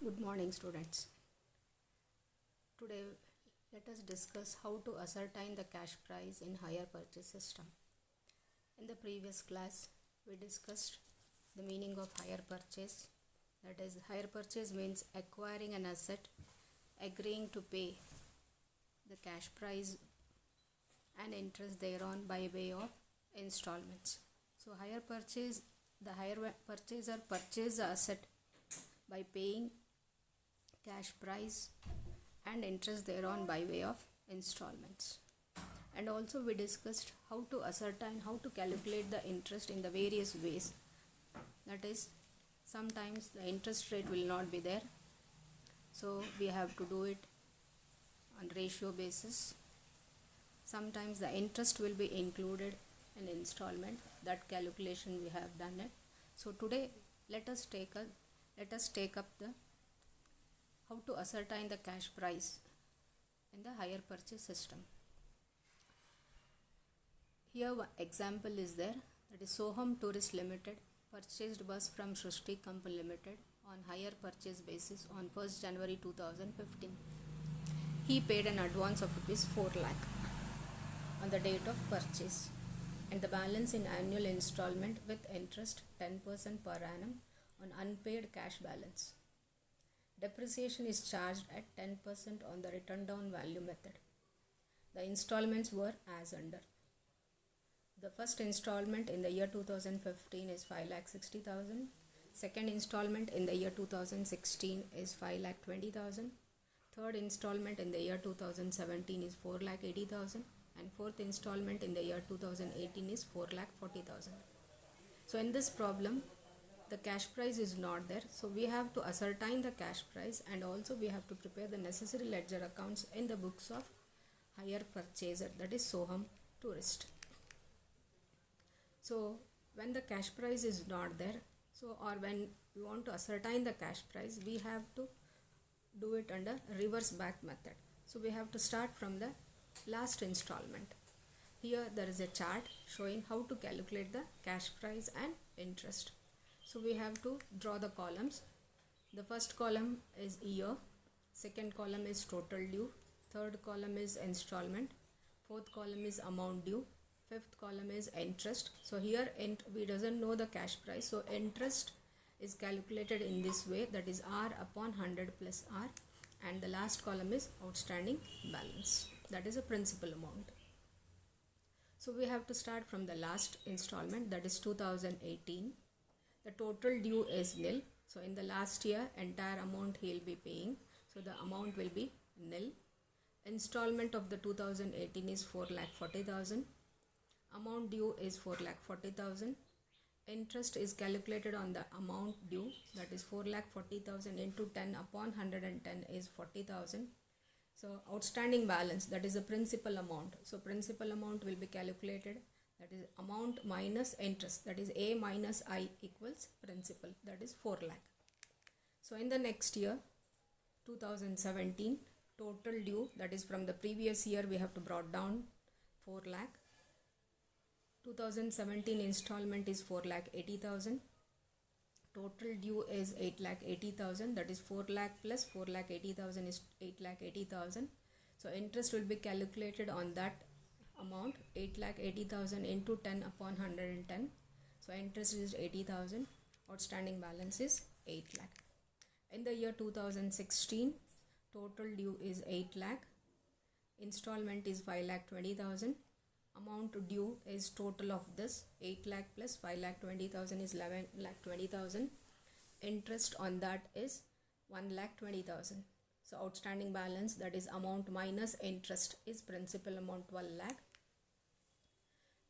Good morning, students. Today, let us discuss how to ascertain the cash price in hire purchase system. In the previous class, we discussed the meaning of hire purchase. That is, hire purchase means acquiring an asset, agreeing to pay the cash price and interest thereon by way of installments. So, hire purchase, the hire purchaser purchases the asset by paying cash price and interest thereon by way of installments. And also we discussed how to ascertain, how to calculate the interest in the various ways. That is, sometimes the interest rate will not be there, so we have to do it on ratio basis. Sometimes the interest will be included in installment. That calculation we have done it. So today let us take up the how to ascertain the cash price in the hire purchase system. Here one example is there, that is Soham Tourist Limited purchased bus from Srishti Company Limited on hire purchase basis on 1st January 2015. He paid an advance of Rs 4 lakh on the date of purchase and the balance in annual installment with interest 10% per annum on unpaid cash balance. Depreciation is charged at 10% on the written down value method. The installments were as under. The first installment in the year 2015 is 5,60,000. Second installment in the year 2016 is 5,20,000. Third installment in the year 2017 is 4,80,000. And fourth installment in the year 2018 is 4,40,000. So in this problem, the cash price is not there, so we have to ascertain the cash price, and also we have to prepare the necessary ledger accounts in the books of hire purchaser, that is Soham Tourist. So when the cash price is not there, or when we want to ascertain the cash price, we have to do it under reverse back method. So we have to start from the last installment. Here there is a chart showing how to calculate the cash price and interest. So we have to draw the columns. The first column is year, second column is total due, third column is installment, fourth column is amount due, fifth column is interest. So here we doesn't know the cash price, so interest is calculated in this way, that is R upon 100 plus R, and the last column is outstanding balance, that is a principal amount. So we have to start from the last installment, that is 2018. The total due is nil. So in the last year, entire amount he will be paying. So the amount will be nil. Installment of the 2018 is 4,40,000. Amount due is 4,40,000. Interest is calculated on the amount due, that is 4,40,000 into 10 upon 110 is 40,000. So outstanding balance, that is the principal amount. So principal amount will be calculated, that is amount minus interest, that is A minus I equals principal, that is 4 lakh. So in the next year 2017, total due, that is from the previous year we have to brought down 4 lakh. 2017 installment is 4,80,000. Total due is 8,80,000, that is 4 lakh plus 4,80,000 is 8,80,000. So interest will be calculated on that amount, 8,80,000 into 10 upon 110. So interest is 80,000. Outstanding balance is 8 lakh. In the year 2016, total due is 8 lakh. Installment is 5,20,000. Amount due is total of this 8 lakh plus 5,20,000 is 11,20,000. Interest on that is 1,20,000. So outstanding balance, that is amount minus interest, is principal amount 12 lakh.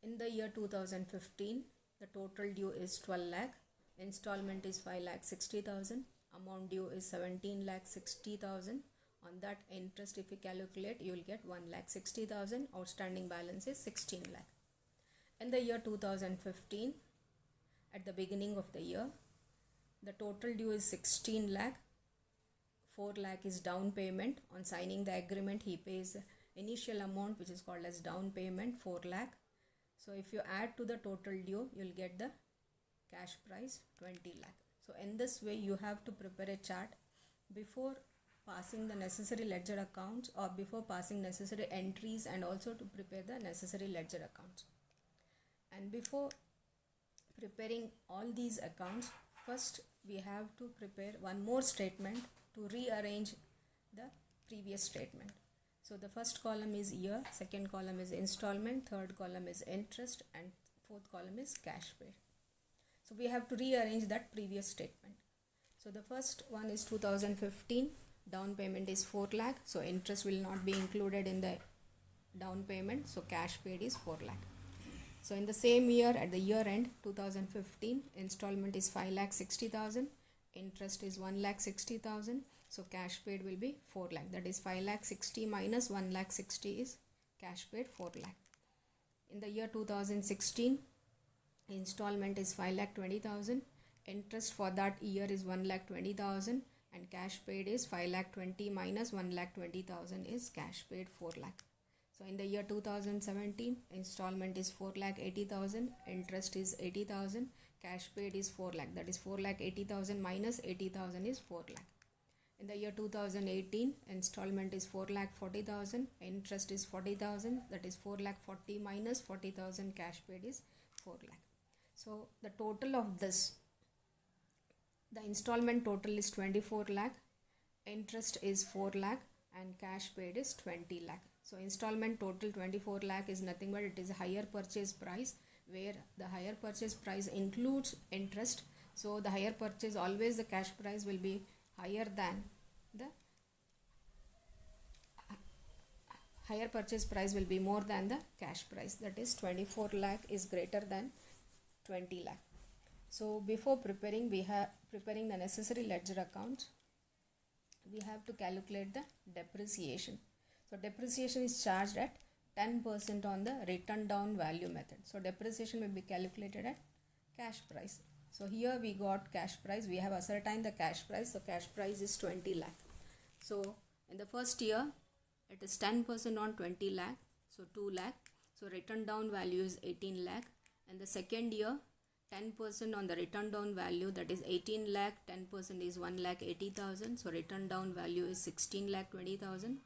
In the year 2015, the total due is 12 lakh. Installment is 5,60,000. Amount due is 17,60,000. On that interest, if you calculate, you will get 1,60,000. Outstanding balance is 16 lakh. In the year 2015, at the beginning of the year, the total due is 16 lakh. 4 lakh is down payment. On signing the agreement, he pays initial amount, which is called as down payment, 4 lakh. So if you add to the total due, you will get the cash price 20 lakh. So in this way, you have to prepare a chart before passing the necessary ledger accounts or before passing necessary entries and also to prepare the necessary ledger accounts. And before preparing all these accounts, first we have to prepare one more statement to rearrange the previous statement. So the first column is year, second column is installment, third column is interest, and fourth column is cash paid. So we have to rearrange that previous statement. So the first one is 2015, down payment is 4 lakh, so interest will not be included in the down payment, so cash paid is 4 lakh. So in the same year, at the year end 2015, installment is 5,60,000, interest is 1,60,000, so cash paid will be 4 lakh. That is 5,60,000 minus 1,60,000 is cash paid 4 lakh. In the year 2016, installment is 5,20,000, interest for that year is 1,20,000, and cash paid is 5,20,000 minus 1,20,000 is cash paid 4 lakh. So in the year 2017, installment is 4,80,000, interest is 80,000, cash paid is 4 lakh. That is 4,80,000 minus 80,000 is 4 lakh. In the year 2018, installment is 4,40,000, interest is 40,000. That is 4,40,000 minus 40,000, cash paid is 4 lakh. So the total of this, the installment total is 24 lakh, interest is 4 lakh, and cash paid is 20 lakh. So installment total 24 lakh is nothing but it is a higher purchase price, where the higher purchase price includes interest. So the higher purchase, always the cash price will be higher than the higher purchase price will be more than the cash price. That is 24 lakh is greater than 20 lakh. So before preparing the necessary ledger accounts, we have to calculate the depreciation. So depreciation is charged at 10% on the written down value method. So depreciation will be calculated at cash price. So here we got cash price. We have ascertained the cash price. So cash price is 20 lakh. So in the first year, it is 10% on 20 lakh. So 2 lakh. So written down value is 18 lakh. And the second year, 10% on the written down value, that is 18 lakh. 10% is 1,80,000. So written down value is 16,20,000.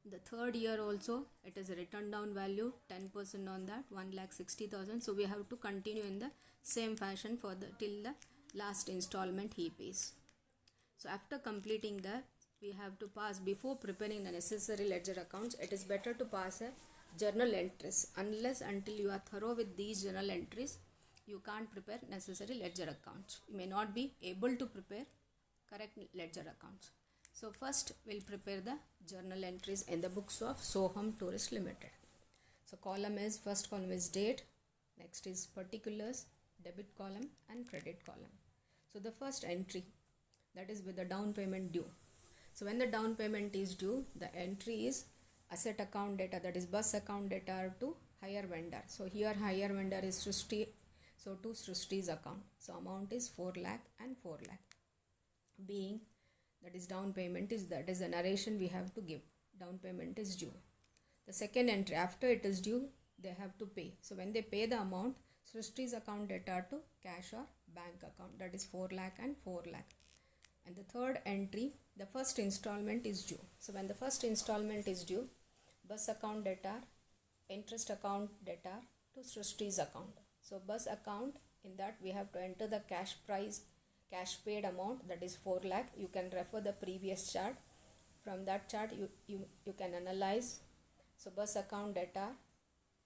The third year also, it is a written down value, 10% on that, 1,60,000. So we have to continue in the same fashion for the till the last installment he pays. So after completing that, we have to pass, before preparing the necessary ledger accounts, it is better to pass a journal entries. Unless until you are thorough with these journal entries, you can't prepare necessary ledger accounts. You may not be able to prepare correct ledger accounts. So first we'll prepare the journal entries in the books of Soham Tourist Limited. So first column is date, next is particulars, debit column and credit column. So the first entry, that is with the down payment due. So when the down payment is due, the entry is asset account data, that is bus account data to hire vendor. So here hire vendor is Srishti, so to Srishti's account. So amount is 4 lakh and 4 lakh. Being that is down payment is, that is the narration we have to give. Down payment is due. The second entry, after it is due, they have to pay. So when they pay the amount, Srishti's account data to cash or bank account, that is 4 lakh and 4 lakh. And the third entry, the first installment is due. So when the first installment is due, bus account data, interest account data to Srishti's account. So bus account, in that we have to enter the cash price, cash paid amount, that is 4 lakh. You can refer the previous chart. From that chart you can analyze. So bus account data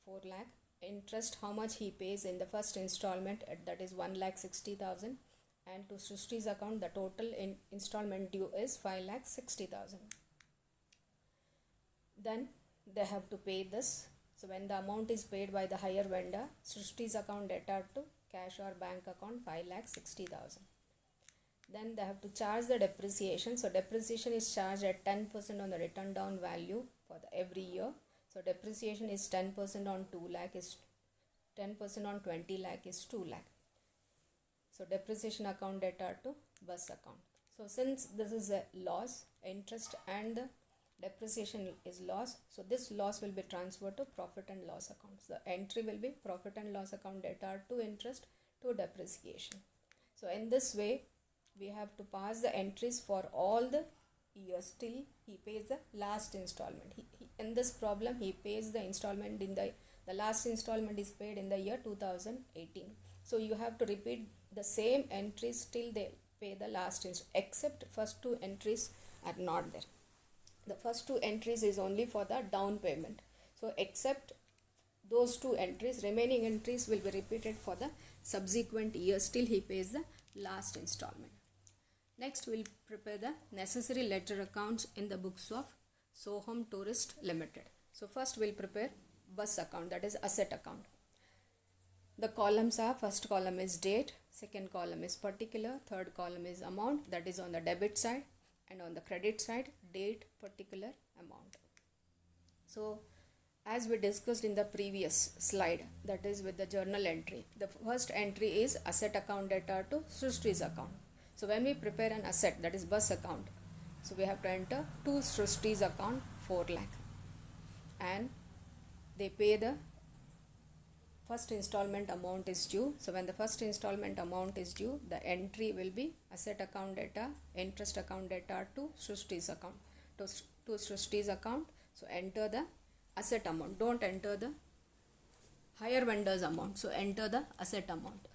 4 lakh, interest how much he pays in the first installment, that is 1,60,000, and to Srishti's account the total installment due is 5,60,000. Then they have to pay this. So when the amount is paid by the hire vendor, Srishti's account data to cash or bank account 5,60,000. Then they have to charge the depreciation. So depreciation is charged at 10% on the written down value for the every year. So depreciation is 10% on 2 lakh is 10% on 20 lakh is 2 lakh. So depreciation account data to bus account. So since this is a loss, interest and the depreciation is loss, so this loss will be transferred to profit and loss account. The entry will be profit and loss account data to interest to depreciation. So in this way we have to pass the entries for all the years till he pays the last installment. In this problem he pays the installment in the last installment is paid in the year 2018. So you have to repeat the same entries till they pay the last except first two entries are not there. The first two entries is only for the down payment. So except those two entries, remaining entries will be repeated for the subsequent years till he pays the last installment. Next, we'll prepare the necessary ledger accounts in the books of Soham Tourist Limited. So first we'll prepare bus account, that is asset account. The columns are, first column is date, second column is particular, third column is amount, that is on the debit side, and on the credit side, date, particular, amount. So as we discussed in the previous slide, that is with the journal entry, the first entry is asset account data to Srishti's account. So when we prepare an asset, that is bus account, so we have to enter to Srishti's account 4 lakh, and they pay the first installment amount is due. So when the first installment amount is due, the entry will be asset account data, interest account data to Srishti's account, to Srishti's account. So enter the asset amount, don't enter the hire vendors amount, so enter the asset amount.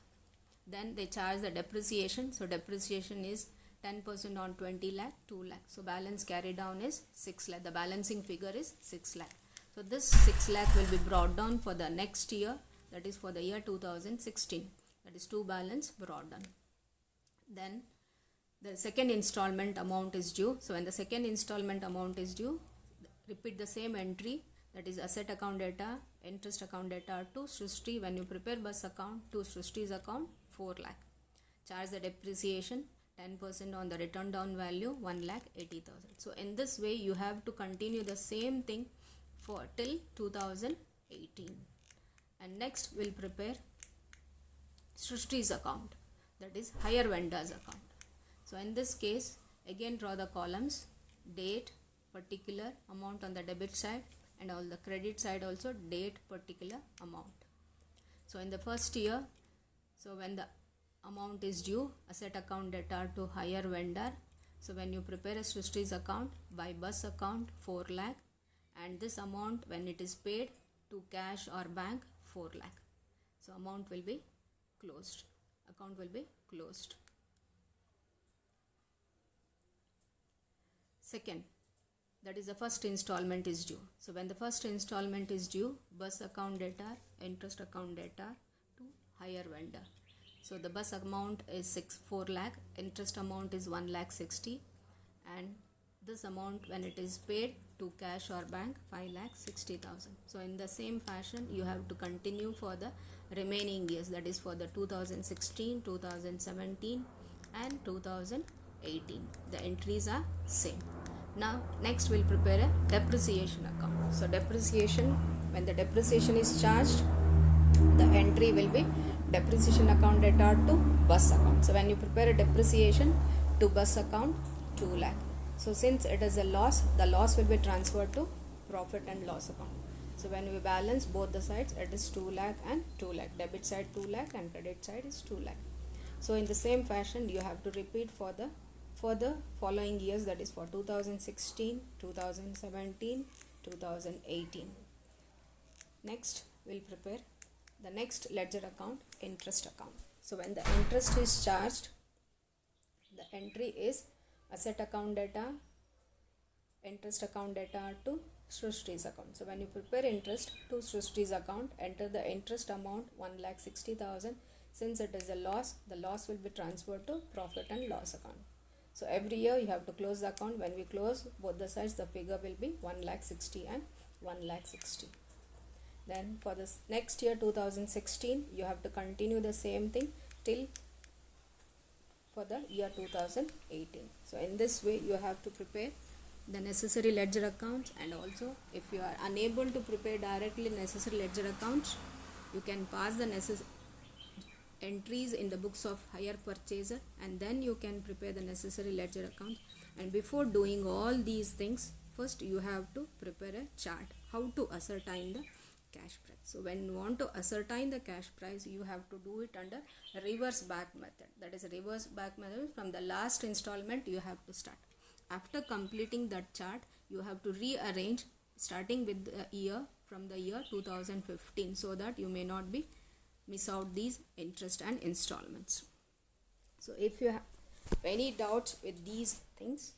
Then they charge the depreciation, so depreciation is 10% on 20 lakh, 2 lakh. So balance carry down is 6 lakh, the balancing figure is 6 lakh. So this 6 lakh will be brought down for the next year, that is for the year 2016, that is 2 balance brought down. Then the second installment amount is due. So when the second installment amount is due, repeat the same entry, that is asset account data, interest account data to Srishti. When you prepare bus account, to Srishti's account 4 lakh. Charge the depreciation 10% on the written down value 1,80,000. So in this way you have to continue the same thing for till 2018. And next we'll prepare Srishti's account, that is hire vendors account. So in this case again draw the columns, date, particular, amount on the debit side, and on the credit side also date, particular, amount. So in the first year, so when the amount is due, asset account data to hire vendor. So when you prepare a Srishti's account, by bus account 4 lakh, and this amount when it is paid to cash or bank 4 lakh. So amount will be closed, account will be closed. Second, that is the first installment is due. So when the first installment is due, bus account data, interest account data to hire vendor. So the bus amount is 4 lakh, interest amount is 1,60,000, and this amount when it is paid to cash or bank 5,60,000. So in the same fashion you have to continue for the remaining years, that is for the 2016, 2017 and 2018. The entries are same. Now next we'll prepare a depreciation account. So depreciation, when the depreciation is charged, the entry will be depreciation account data to bus account. So when you prepare a depreciation to bus account 2 lakh. So since it is a loss, the loss will be transferred to profit and loss account. So when we balance both the sides, it is 2 lakh and 2 lakh. Debit side 2 lakh and credit side is 2 lakh. So in the same fashion you have to repeat for the following years, that is for 2016, 2017, 2018. Next we'll prepare the next ledger account, interest account. So when the interest is charged, the entry is asset account data, interest account data to Srishti's account. So when you prepare interest to Srishti's account, enter the interest amount 1,60,000. Since it is a loss, the loss will be transferred to profit and loss account. So every year you have to close the account. When we close both the sides, the figure will be 1,60,000 and 1,60,000. Then for this next year 2016, you have to continue the same thing till for the year 2018. So in this way you have to prepare the necessary ledger accounts, and also if you are unable to prepare directly necessary ledger accounts, you can pass the necessary entries in the books of hire purchaser, and then you can prepare the necessary ledger account. And before doing all these things, first you have to prepare a chart how to ascertain the cash price. So when you want to ascertain the cash price, you have to do it under reverse back method. That is reverse back method. From the last installment you have to start. After completing that chart, you have to rearrange starting with the year from the year 2015, so that you may not be miss out these interest and installments. So if you have any doubts with these things,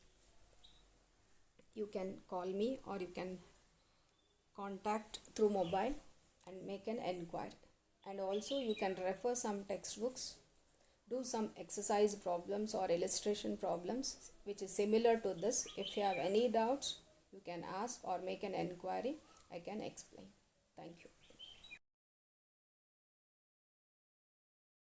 you can call me or you can contact through mobile and make an enquiry. And also you can refer some textbooks, do some exercise problems or illustration problems which is similar to this. If you have any doubts, you can ask or make an enquiry. I can explain. Thank you.